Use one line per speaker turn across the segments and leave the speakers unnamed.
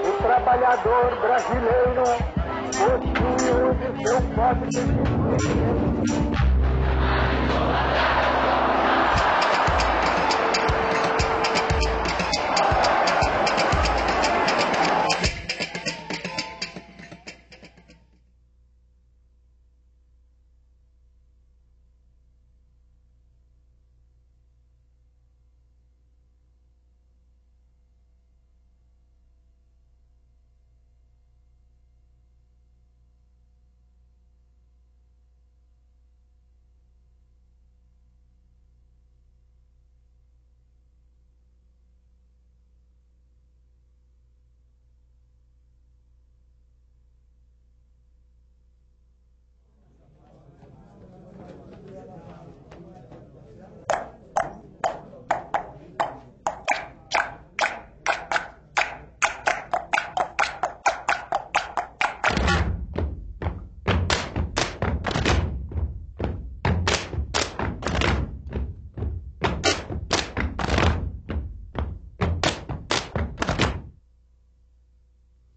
O trabalhador brasileiro possui hoje seu código de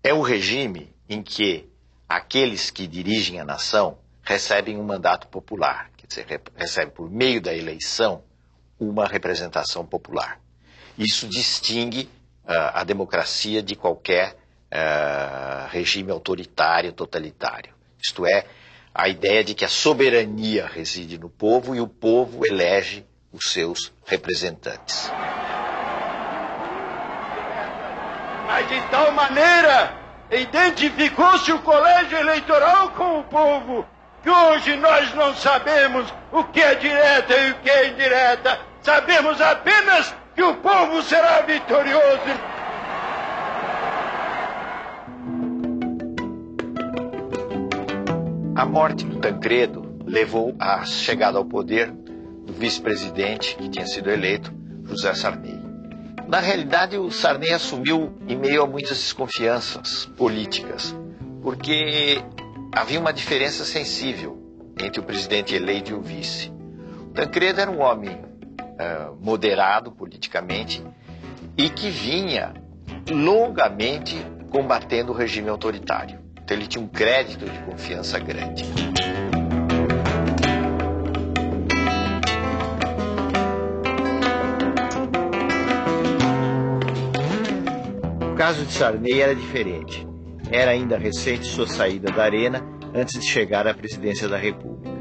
É o regime em que aqueles que dirigem a nação recebem um mandato popular, quer dizer, recebem por meio da eleição uma representação popular. Isso distingue a democracia de qualquer regime autoritário, totalitário. Isto é, a ideia de que a soberania reside no povo e o povo elege os seus representantes.
Mas de tal maneira identificou-se o colégio eleitoral com o povo, que hoje nós não sabemos o que é direta e o que é indireta. Sabemos apenas que o povo será vitorioso.
A morte do Tancredo levou à chegada ao poder do vice-presidente, que tinha sido eleito, José Sarney. Na realidade, o Sarney assumiu em meio a muitas desconfianças políticas, porque havia uma diferença sensível entre o presidente eleito e o vice. O Tancredo era um homem moderado politicamente e que vinha longamente combatendo o regime autoritário. Então ele tinha um crédito de confiança grande. O caso de Sarney era diferente. Era ainda recente sua saída da arena antes de chegar à presidência da República.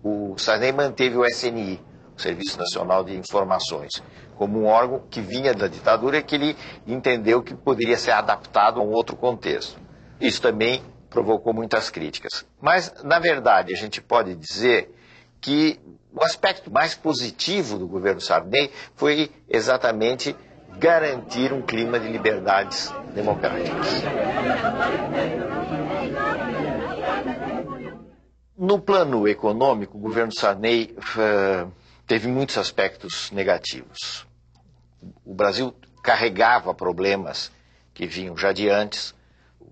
O Sarney manteve o SNI, o Serviço Nacional de Informações, como um órgão que vinha da ditadura e que ele entendeu que poderia ser adaptado a um outro contexto. Isso também provocou muitas críticas. Mas, na verdade, a gente pode dizer que o aspecto mais positivo do governo Sarney foi exatamente garantir um clima de liberdades democráticas. No plano econômico, o governo Sarney teve muitos aspectos negativos. O Brasil carregava problemas que vinham já de antes: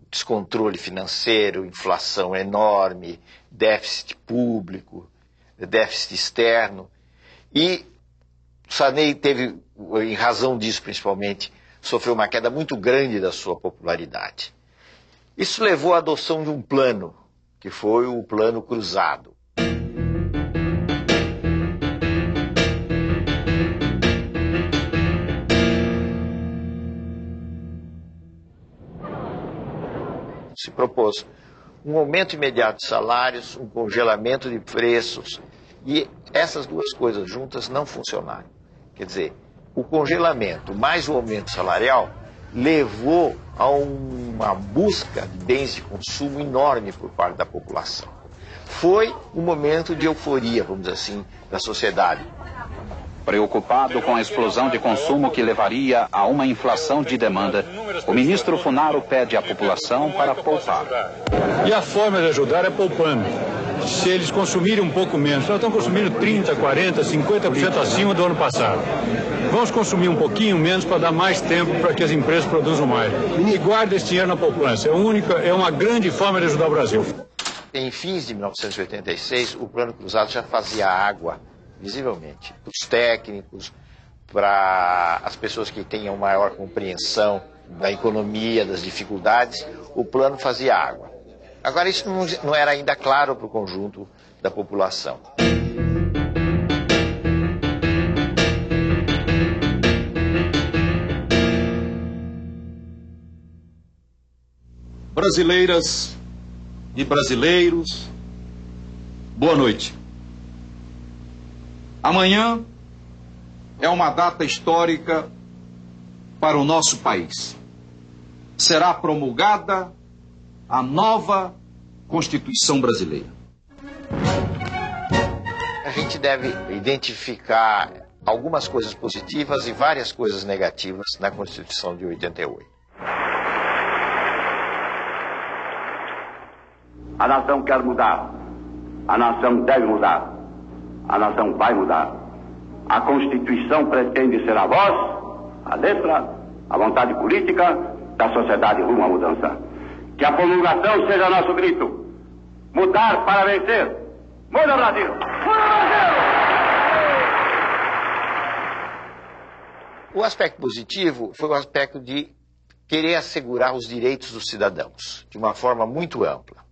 descontrole financeiro, inflação enorme, déficit público, déficit externo. E Sarney teve, em razão disso principalmente, sofreu uma queda muito grande da sua popularidade. Isso levou à adoção de um plano, que foi o Plano Cruzado. Se propôs um aumento imediato de salários, um congelamento de preços, e essas duas coisas juntas não funcionaram. Quer dizer, o congelamento mais o aumento salarial levou a uma busca de bens de consumo enorme por parte da população. Foi um momento de euforia, vamos dizer assim, da sociedade.
Preocupado com a explosão de consumo que levaria a uma inflação de demanda, o ministro Funaro pede à população para poupar.
E a forma de ajudar é poupando. Se eles consumirem um pouco menos, nós estamos consumindo 30%, 40%, 50% acima do ano passado. Vamos consumir um pouquinho menos para dar mais tempo para que as empresas produzam mais. E guarda esse dinheiro na poupança. É uma grande forma de ajudar o Brasil.
Em fins de 1986, o Plano Cruzado já fazia água, visivelmente, para os técnicos, para as pessoas que tenham maior compreensão da economia, das dificuldades, o plano fazia água. Agora, isso não era ainda claro para o conjunto da população.
Brasileiras e brasileiros, boa noite. Amanhã é uma data histórica para o nosso país. Será promulgada a nova Constituição brasileira.
A gente deve identificar algumas coisas positivas e várias coisas negativas na Constituição de 88.
A nação quer mudar. A nação deve mudar. A nação vai mudar. A Constituição pretende ser a voz, a letra, a vontade política da sociedade rumo à mudança. Que a promulgação seja nosso grito. Mudar para vencer. Muda, Brasil! Muda, Brasil!
O aspecto positivo foi o aspecto de querer assegurar os direitos dos cidadãos, de uma forma muito ampla.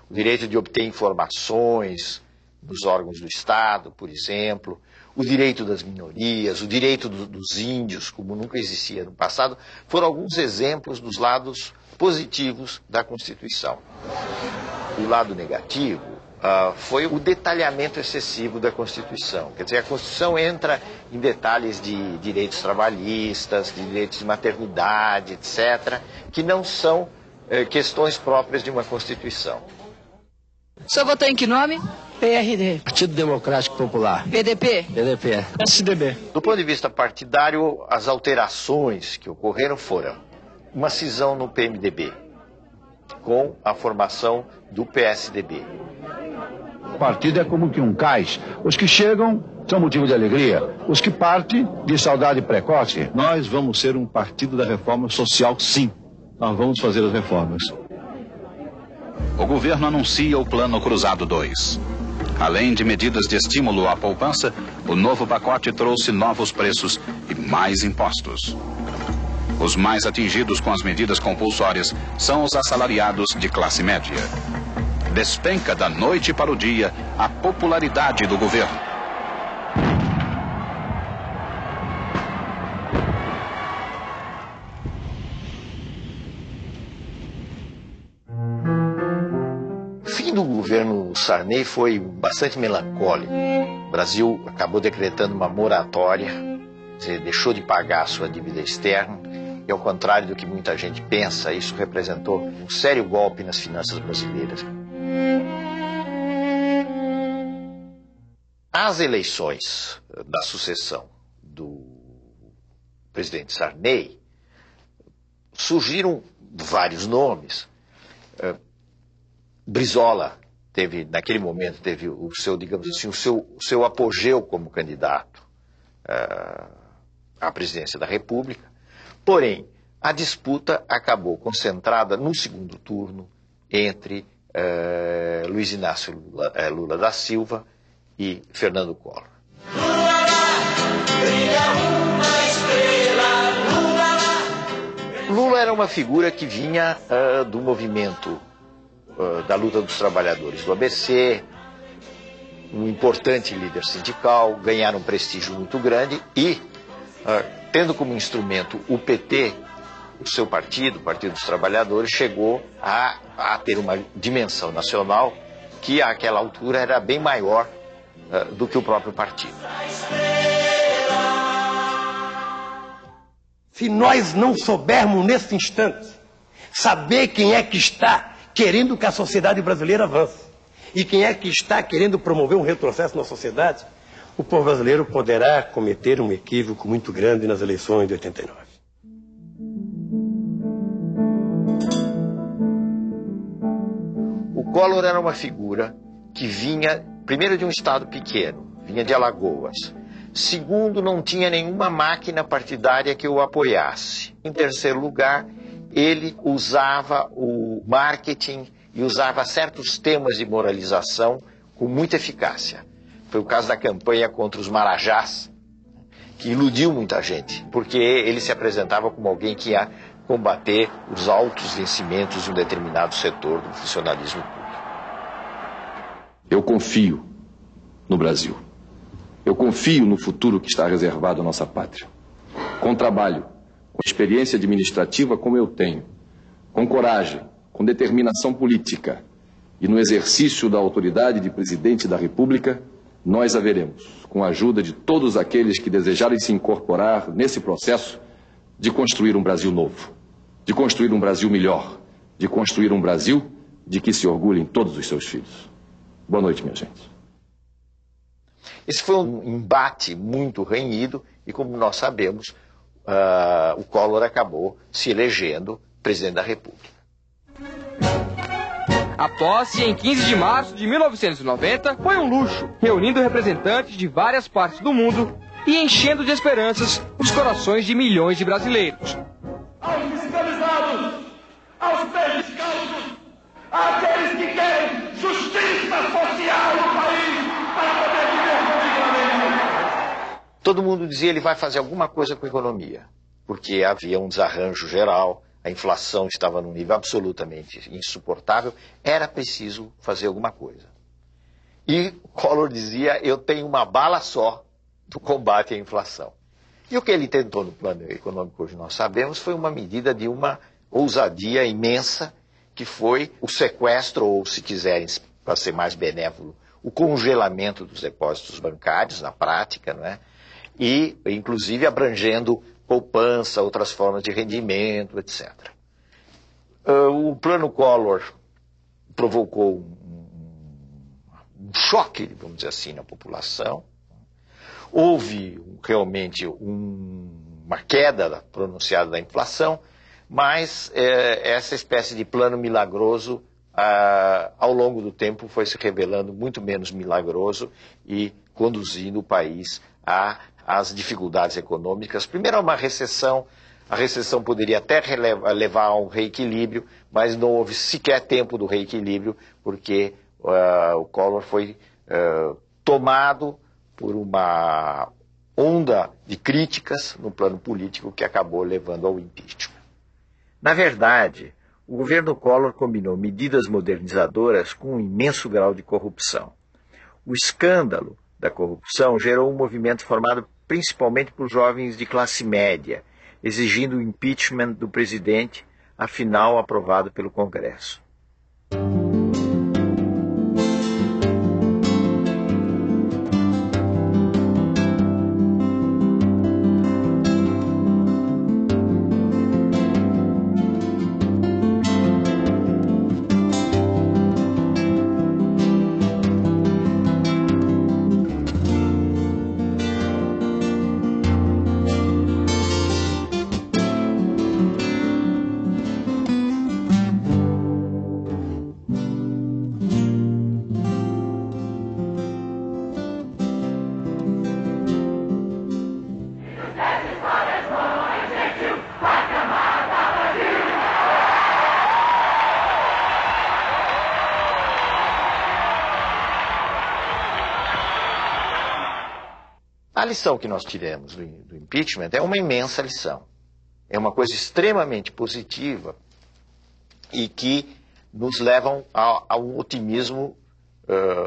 O direito de obter informações dos órgãos do Estado, por exemplo, o direito das minorias, o direito dos índios, como nunca existia no passado, foram alguns exemplos dos lados positivos da Constituição. O lado negativo foi o detalhamento excessivo da Constituição. Quer dizer, a Constituição entra em detalhes de direitos trabalhistas, de direitos de maternidade, etc., que não são questões próprias de uma Constituição.
O senhor votou em que nome?
PRD. Partido Democrático Popular.
PDP?
PDP.
PSDB.
Do ponto de vista partidário, as alterações que ocorreram foram uma cisão no PMDB, com a formação do PSDB.
O partido é como que um cais. Os que chegam são motivo de alegria. Os que partem, de saudade precoce.
Nós vamos ser um partido da reforma social, sim. Nós vamos fazer as reformas.
O governo anuncia o Plano Cruzado 2. Além de medidas de estímulo à poupança, o novo pacote trouxe novos preços e mais impostos. Os mais atingidos com as medidas compulsórias são os assalariados de classe média. Despenca da noite para o dia a popularidade do governo.
O fim do governo Sarney foi bastante melancólico. O Brasil acabou decretando uma moratória, quer dizer, deixou de pagar a sua dívida externa, e ao contrário do que muita gente pensa, isso representou um sério golpe nas finanças brasileiras. As eleições da sucessão do presidente Sarney surgiram vários nomes. Brizola naquele momento, teve o seu, digamos assim, o seu apogeu como candidato à presidência da República. Porém, a disputa acabou concentrada no segundo turno entre Luiz Inácio Lula da Silva e Fernando Collor. Lula era uma figura que vinha do movimento da luta dos trabalhadores do ABC, um importante líder sindical, ganharam um prestígio muito grande e, tendo como instrumento o PT, o seu partido, o Partido dos Trabalhadores, chegou a ter uma dimensão nacional que, àquela altura, era bem maior do que o próprio partido.
Se nós não soubermos, nesse instante, saber quem é que está querendo que a sociedade brasileira avance e quem é que está querendo promover um retrocesso na sociedade, o povo brasileiro poderá cometer um equívoco muito grande nas eleições de 89.
O Collor era uma figura que vinha, primeiro, de um estado pequeno, vinha de Alagoas, Segundo, não tinha nenhuma máquina partidária que o apoiasse. Em terceiro lugar, ele usava o marketing e usava certos temas de moralização com muita eficácia. Foi o caso da campanha contra os marajás, que iludiu muita gente, porque ele se apresentava como alguém que ia combater os altos vencimentos de um determinado setor do funcionalismo público.
Eu confio no Brasil. Eu confio no futuro que está reservado à nossa pátria. Com trabalho, com experiência administrativa como eu tenho, com coragem, com determinação política e no exercício da autoridade de presidente da República, nós haveremos, com a ajuda de todos aqueles que desejarem se incorporar nesse processo, de construir um Brasil novo, de construir um Brasil melhor, de construir um Brasil de que se orgulhem todos os seus filhos. Boa noite, minha gente.
Esse foi um embate muito renhido e, como nós sabemos, o Collor acabou se elegendo presidente da República.
A posse, em 15 de março de 1990, foi um luxo, reunindo representantes de várias partes do mundo e enchendo de esperanças os corações de milhões de brasileiros.
Aos fiscalizados, aos prejudiciados, àqueles que querem justiça social no país para poder viver dignamente.
Todo mundo dizia que ele vai fazer alguma coisa com a economia, porque havia um desarranjo geral, a inflação estava num nível absolutamente insuportável, era preciso fazer alguma coisa. E Collor dizia, eu tenho uma bala só do combate à inflação. E o que ele tentou no plano econômico, hoje nós sabemos, foi uma medida de uma ousadia imensa, que foi o sequestro, ou se quiserem, para ser mais benévolo, o congelamento dos depósitos bancários, na prática, não é? E, inclusive, abrangendo poupança, outras formas de rendimento, etc. O plano Collor provocou um choque, vamos dizer assim, na população. Houve realmente uma queda pronunciada da inflação, mas essa espécie de plano milagroso, ao longo do tempo, foi se revelando muito menos milagroso e conduzindo o país às dificuldades econômicas. Primeiro, a uma recessão. A recessão poderia até levar a um reequilíbrio, mas não houve sequer tempo do reequilíbrio, porque o Collor foi tomado por uma onda de críticas no plano político que acabou levando ao impeachment. Na verdade, o governo Collor combinou medidas modernizadoras com um imenso grau de corrupção. O escândalo da corrupção gerou um movimento formado principalmente por jovens de classe média, exigindo o impeachment do presidente, afinal aprovado pelo Congresso. A lição que nós tiramos do impeachment é uma imensa lição. É uma coisa extremamente positiva e que nos leva a um otimismo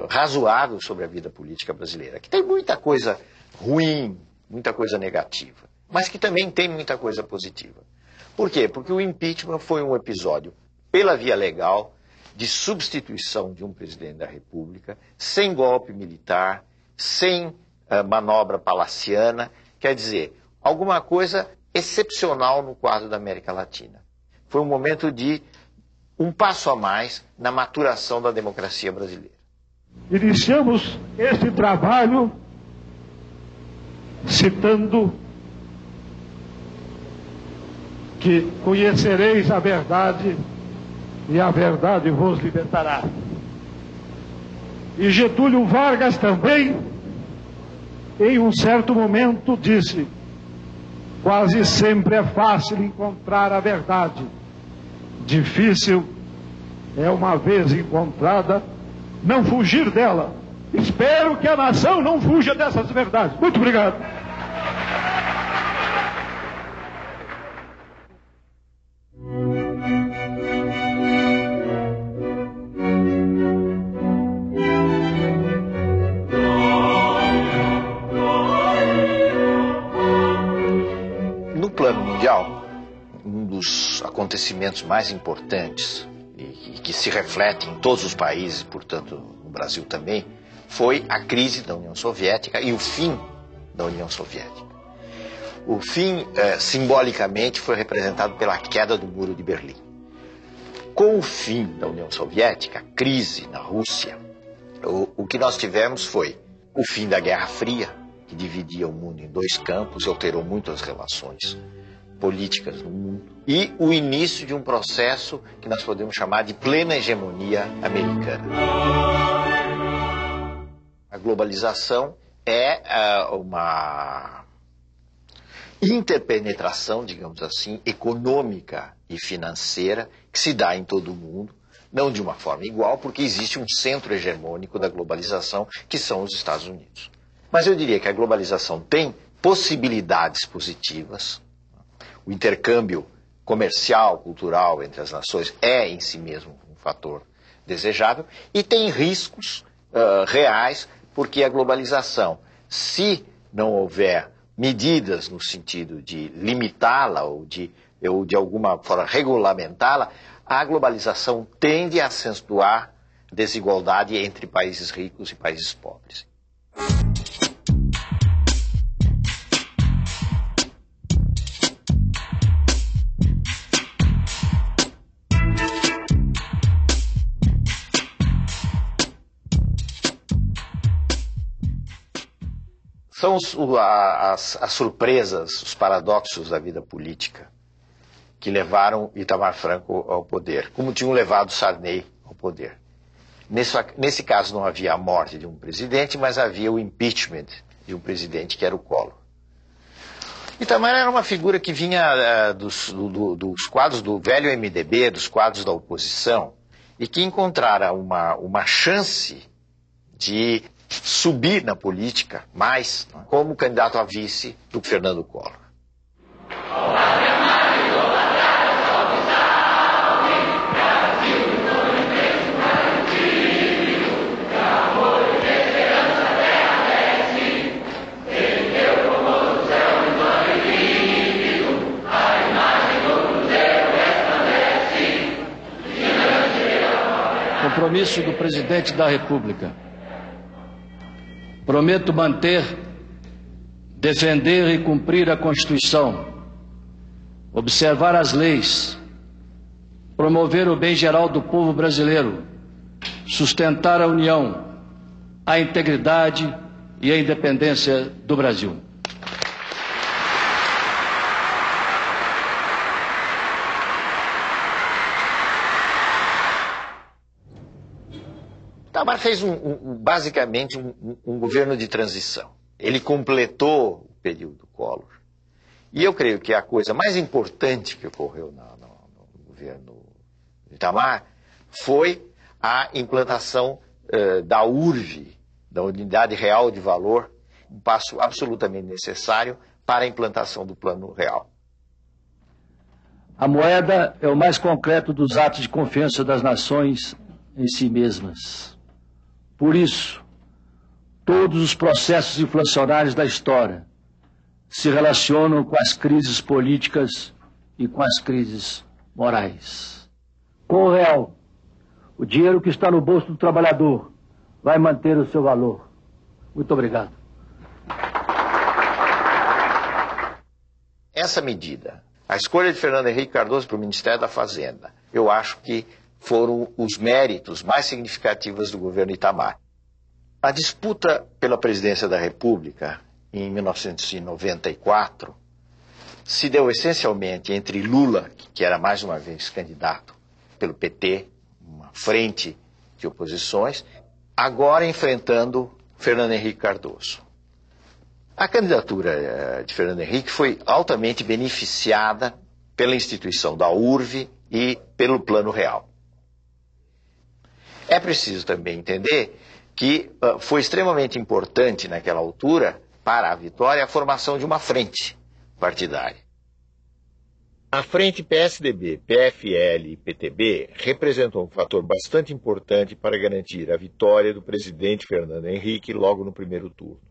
razoável sobre a vida política brasileira, que tem muita coisa ruim, muita coisa negativa, mas que também tem muita coisa positiva. Por quê? Porque o impeachment foi um episódio, pela via legal, de substituição de um presidente da República, sem golpe militar, sem manobra palaciana, quer dizer, alguma coisa excepcional no quadro da América Latina. Foi um momento de um passo a mais na maturação da democracia brasileira.
Iniciamos esse trabalho citando que conhecereis a verdade e a verdade vos libertará. E Getúlio Vargas também em um certo momento disse: quase sempre é fácil encontrar a verdade. Difícil é, uma vez encontrada, não fugir dela. Espero que a nação não fuja dessas verdades. Muito obrigado.
No plano mundial, um dos acontecimentos mais importantes e que se reflete em todos os países, portanto no Brasil também, foi a crise da União Soviética e o fim da União Soviética. O fim, simbolicamente, foi representado pela queda do Muro de Berlim. Com o fim da União Soviética, a crise na Rússia, o que nós tivemos foi o fim da Guerra Fria, que dividia o mundo em dois campos e alterou muito as relações políticas no mundo, e o início de um processo que nós podemos chamar de plena hegemonia americana. A globalização é uma interpenetração, digamos assim, econômica e financeira que se dá em todo o mundo, não de uma forma igual, porque existe um centro hegemônico da globalização, que são os Estados Unidos. Mas eu diria que a globalização tem possibilidades positivas. O intercâmbio comercial, cultural entre as nações é em si mesmo um fator desejável, e tem riscos reais, porque a globalização, se não houver medidas no sentido de limitá-la ou de alguma forma regulamentá-la, a globalização tende a acentuar desigualdade entre países ricos e países pobres. São as surpresas, os paradoxos da vida política que levaram Itamar Franco ao poder, como tinham levado Sarney ao poder. Nesse caso não havia a morte de um presidente, mas havia o impeachment de um presidente que era o Collor. Itamar era uma figura que vinha dos quadros do velho MDB, dos quadros da oposição, e que encontrara uma chance de subir na política mais como candidato a vice do Fernando Collor.
Compromisso do Presidente da República. Prometo manter, defender e cumprir a Constituição, observar as leis, promover o bem geral do povo brasileiro, sustentar a união, a integridade e a independência do Brasil.
Itamar fez basicamente um governo de transição. Ele completou o período Collor. E eu creio que a coisa mais importante que ocorreu no governo de Itamar foi a implantação da URV, da Unidade Real de Valor, um passo absolutamente necessário para a implantação do Plano Real.
A moeda é o mais concreto dos atos de confiança das nações em si mesmas. Por isso, todos os processos inflacionários da história se relacionam com as crises políticas e com as crises morais. Com o real, o dinheiro que está no bolso do trabalhador vai manter o seu valor. Muito obrigado.
Essa medida, a escolha de Fernando Henrique Cardoso para o Ministério da Fazenda, eu acho que foram os méritos mais significativos do governo Itamar. A disputa pela presidência da República, em 1994, se deu essencialmente entre Lula, que era mais uma vez candidato pelo PT, uma frente de oposições, agora enfrentando Fernando Henrique Cardoso. A candidatura de Fernando Henrique foi altamente beneficiada pela instituição da URV e pelo Plano Real. É preciso também entender que foi extremamente importante naquela altura, para a vitória, a formação de uma frente partidária. A frente PSDB, PFL e PTB representou um fator bastante importante para garantir a vitória do presidente Fernando Henrique logo no primeiro turno.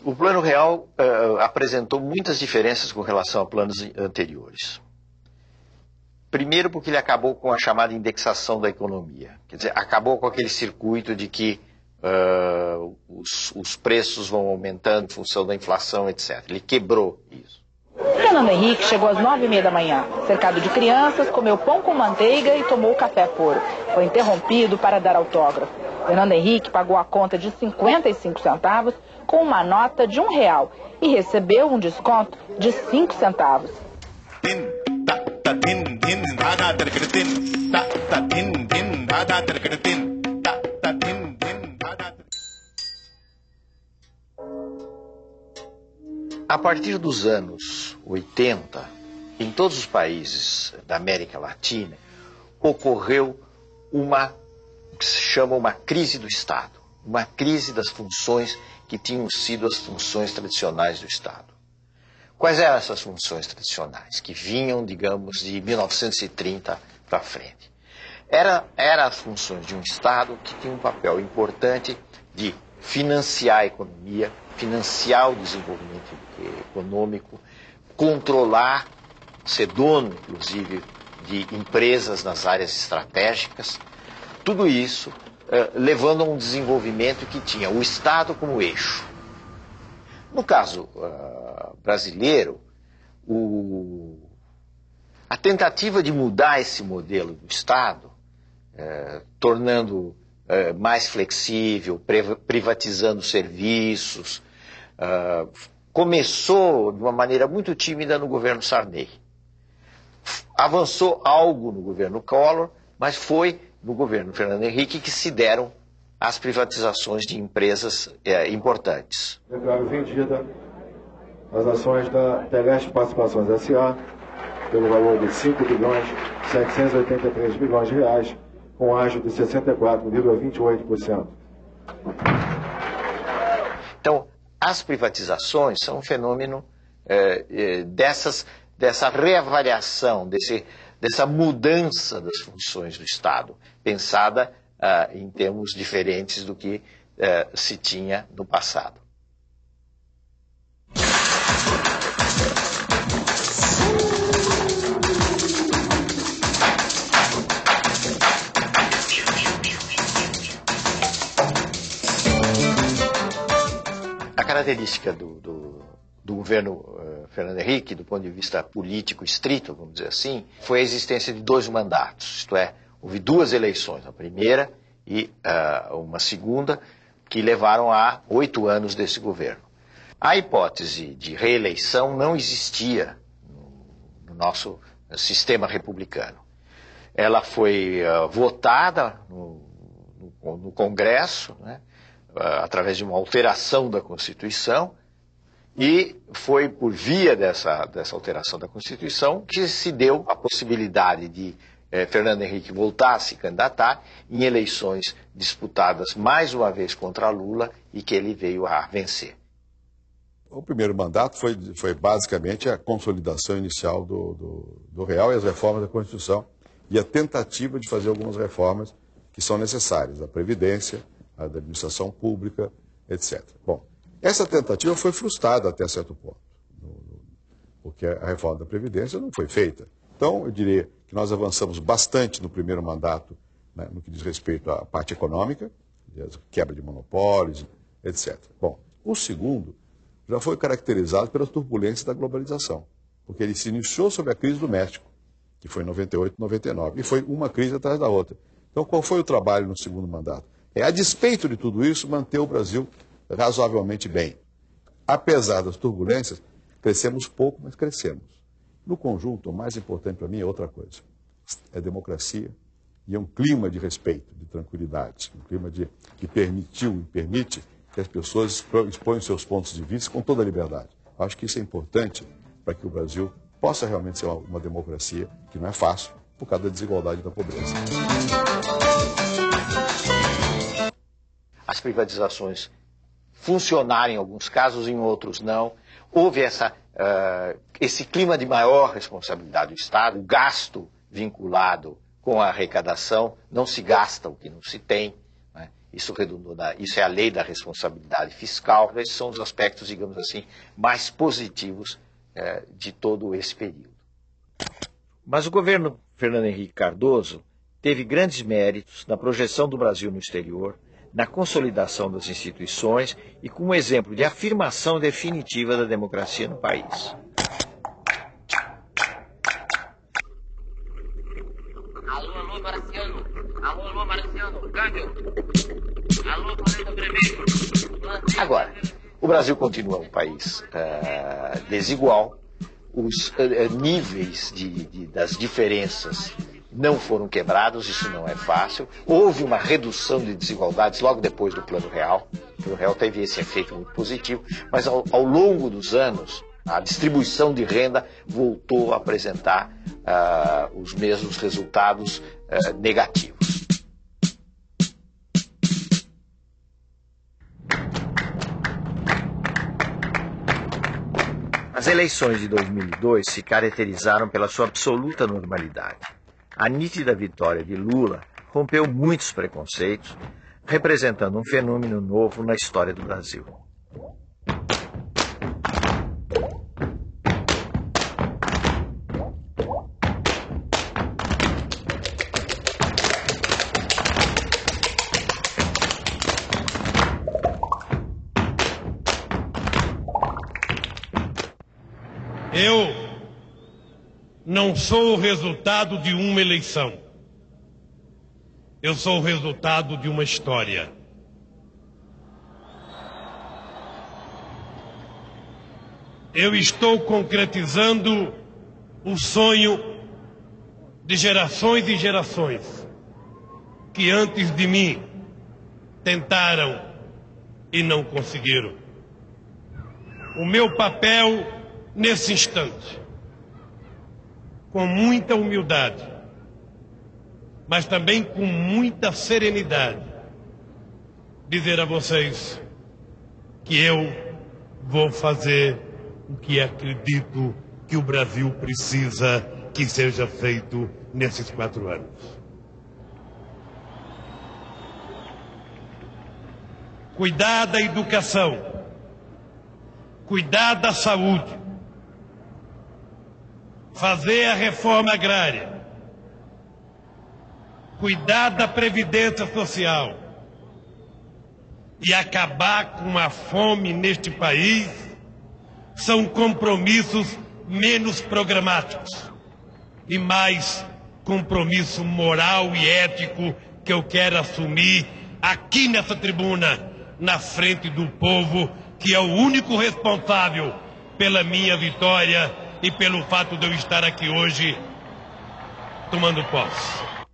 O Plano Real apresentou muitas diferenças com relação a planos anteriores. Primeiro porque ele acabou com a chamada indexação da economia. Quer dizer, acabou com aquele circuito de que os preços vão aumentando em função da inflação, etc. Ele quebrou isso.
Fernando Henrique chegou às 9h30 da manhã. Cercado de crianças, comeu pão com manteiga e tomou café puro. Foi interrompido para dar autógrafo. Fernando Henrique pagou a conta de 55 centavos com uma nota de R$1 e recebeu um desconto de 5 centavos.
A partir dos anos 80, em todos os países da América Latina, ocorreu uma que se chama uma crise do Estado, uma crise das funções que tinham sido as funções tradicionais do Estado. Quais eram essas funções tradicionais, que vinham, digamos, de 1930 para frente? Eram as funções de um Estado que tinha um papel importante de financiar a economia, financiar o desenvolvimento econômico, controlar, ser dono, inclusive, de empresas nas áreas estratégicas. Tudo isso levando a um desenvolvimento que tinha o Estado como eixo. No caso brasileiro, a tentativa de mudar esse modelo do Estado, tornando mais flexível, privatizando serviços, começou de uma maneira muito tímida no governo Sarney. Avançou algo no governo Collor, mas foi no governo Fernando Henrique que se deram as privatizações de empresas importantes.
Declaro vendida as ações da Teleste Participações S.A. pelo valor de R$5.783 bilhões, com ágio de 64,28%.
Então, as privatizações são um fenômeno dessa reavaliação, dessa mudança das funções do Estado, pensada em termos diferentes do que se tinha no passado. A característica do governo Fernando Henrique, do ponto de vista político estrito, vamos dizer assim, foi a existência de 2 mandatos, isto é, houve 2 eleições, a primeira e uma segunda, que levaram a 8 anos desse governo. A hipótese de reeleição não existia no nosso sistema republicano. Ela foi votada no Congresso, né, através de uma alteração da Constituição, e foi por via dessa alteração da Constituição que se deu a possibilidade de Fernando Henrique voltar a se candidatar em eleições disputadas mais uma vez contra Lula e que ele veio a vencer.
O primeiro mandato foi basicamente a consolidação inicial do Real e as reformas da Constituição e a tentativa de fazer algumas reformas que são necessárias, a Previdência, a da administração pública, etc. Bom, essa tentativa foi frustrada até certo ponto, porque a reforma da Previdência não foi feita. Então, eu diria que nós avançamos bastante no primeiro mandato, né, no que diz respeito à parte econômica, quebra de monopólios, etc. Bom, o segundo já foi caracterizado pelas turbulências da globalização, porque ele se iniciou sob a crise do México, que foi em 98, 99, e foi uma crise atrás da outra. Então, qual foi o trabalho no segundo mandato? A despeito de tudo isso, manter o Brasil razoavelmente bem. Apesar das turbulências, crescemos pouco, mas crescemos. No conjunto, o mais importante para mim é outra coisa. É democracia e é um clima de respeito, de tranquilidade. Um clima que permitiu e permite que as pessoas exponham seus pontos de vista com toda a liberdade. Acho que isso é importante para que o Brasil possa realmente ser uma democracia, que não é fácil, por causa da desigualdade e da pobreza.
As privatizações funcionaram em alguns casos, em outros não. Houve esse clima de maior responsabilidade do Estado, o gasto vinculado com a arrecadação, não se gasta o que não se tem. Né? Isso é a lei da responsabilidade fiscal. Esses são os aspectos, digamos assim, mais positivos de todo esse período. Mas o governo Fernando Henrique Cardoso teve grandes méritos na projeção do Brasil no exterior, na consolidação das instituições e como exemplo de afirmação definitiva da democracia no país.
Alô, Marciano. Alô, Marciano. Câmbio. Alô, coleta vermelho.
Agora, o Brasil continua um país desigual. Os níveis das diferenças não foram quebrados, isso não é fácil. Houve uma redução de desigualdades logo depois do Plano Real. O Plano Real teve esse efeito muito positivo, mas ao longo dos anos, a distribuição de renda voltou a apresentar os mesmos resultados negativos. As eleições de 2002 se caracterizaram pela sua absoluta normalidade. A nítida vitória de Lula rompeu muitos preconceitos, representando um fenômeno novo na história do Brasil.
Eu não sou o resultado de uma eleição. Eu sou o resultado de uma história. Eu estou concretizando o sonho de gerações e gerações que antes de mim tentaram e não conseguiram. O meu papel nesse instante, com muita humildade, mas também com muita serenidade, dizer a vocês que eu vou fazer o que acredito que o Brasil precisa que seja feito nesses 4 anos. Cuidar da educação, cuidar da saúde, fazer a reforma agrária, cuidar da previdência social e acabar com a fome neste país são compromissos menos programáticos e mais compromisso moral e ético que eu quero assumir aqui nessa tribuna, na frente do povo, que é o único responsável pela minha vitória e pelo fato de eu estar aqui hoje tomando posse.